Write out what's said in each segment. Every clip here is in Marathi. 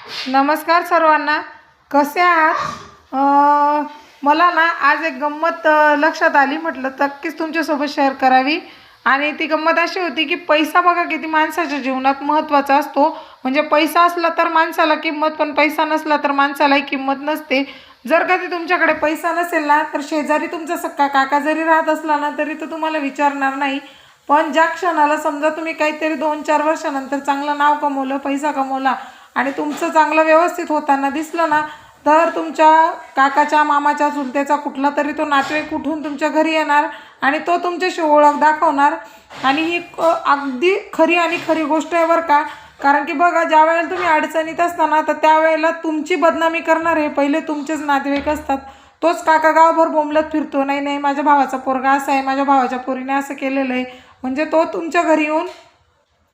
नमस्कार सर्वांना, कसे आहात? मला ना आज एक गंमत लक्षात आली, म्हटलं नक्कीच तुमच्यासोबत शेअर करावी. आणि ती गंमत अशी होती की पैसा बघा किती माणसाच्या जीवनात महत्त्वाचा असतो. म्हणजे पैसा असला तर माणसाला किंमत, पण पैसा नसला तर माणसालाही किंमत नसते. जर कधी तुमच्याकडे पैसा नसेल ना, तर शेजारी तुमचा सक्का काका जरी राहत असला ना, तरी तो तुम्हाला विचारणार नाही. पण ज्या क्षणाला समजा तुम्ही काहीतरी 2-4 वर्षानंतर चांगलं नाव कमवलं, पैसा कमवला आणि तुमचं चांगलं व्यवस्थित होताना दिसलं ना, तर तुमच्या काकाच्या, मामाच्या, चुलत्याचा कुठला तरी तो नातेवाईक उठून तुमच्या घरी येणार आणि तो तुमच्याशी ओळख दाखवणार. आणि ही अगदी खरी आणि खरी गोष्ट आहे बरं का. कारण की बघा, ज्या वेळेला तुम्ही अडचणीत असताना, तर त्यावेळेला तुमची बदनामी करणारे पहिले तुमचेच नातेवाईक असतात. तोच काका गावभर बोंबलत फिरतो, नाही नाही माझ्या भावाचा पोरगा असा आहे, माझ्या भावाच्या पोरीने असं केलेलं आहे. म्हणजे तो तुमच्या घरी येऊन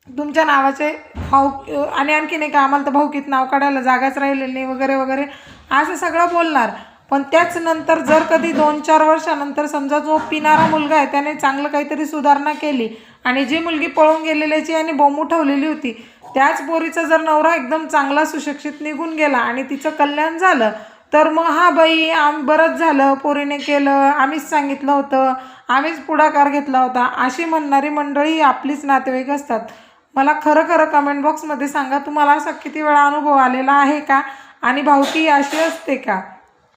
तुमच्या नावाचे भाऊ आणि आणखी नाही का, आम्हाला तर भाऊकीत नाव काढायला जागाच राहिलेली नाही वगैरे वगैरे असं सगळं बोलणार. पण त्याच नंतर जर कधी 2-4 वर्षानंतर समजा जो पिणारा मुलगा आहे त्याने चांगलं काहीतरी सुधारणा केली आणि जी मुलगी पळून गेलेल्याची आणि बोंब उठवलेली होती, त्याच पोरीचा जर नवरा एकदम चांगला सुशिक्षित निघून गेला आणि तिचं कल्याण झालं, तर मग हा बाई बरंच झालं, पोरीने केलं, आम्हीच सांगितलं होतं, आम्हीच पुढाकार घेतला होता, अशी म्हणणारी मंडळी आपलीच नातेवाईक असतात. मला खरं खरं कमेंट बॉक्समध्ये सांगा, तुम्हाला असा किती वेळा अनुभव आलेला आहे का? आणि भावकी अशी असते का?